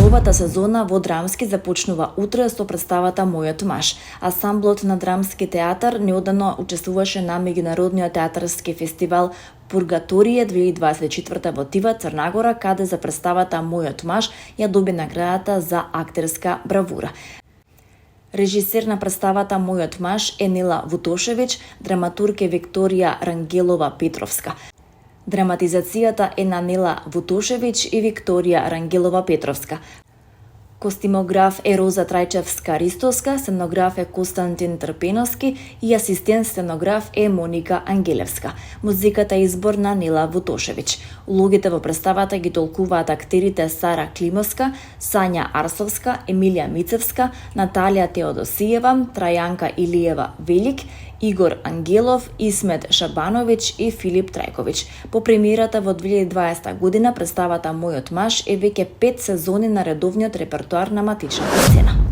Новата сезона во Драмски започнува утре со представата Мојот маж. Асамблот на Драмски театар неодамно учествуваше на меѓународниот театарски фестивал Пургаторие 2024 во Тива, Црна Гора, каде за представата Мојот маж ја доби наградата за актерска бравура. Режисер на представата Мојот маж е Нела Вутошевиќ, драматург е Викторија Рангелова Петровска. Драматизацијата е на Нела Вутошевиќ и Викторија Рангелова Петровска. Костимограф е Роза Трајчевска-Ристовска, сценограф е Константин Трпеновски и асистент сценограф е Моника Ангелевска. Музиката е избор на Нела Вутошевиќ. Улогите во представата ги толкуваат актерите Сара Климовска, Сања Арсовска, Емилија Мицевска, Наталија Теодосиева, Трајанка Илиева Велик, Игор Ангелов, Исмет Шабановиќ и Филип Трајковиќ. По премиерата во 2020 година представата Мојот маж е веќе 5 сезони на редовниот репертоар на матичната сцена.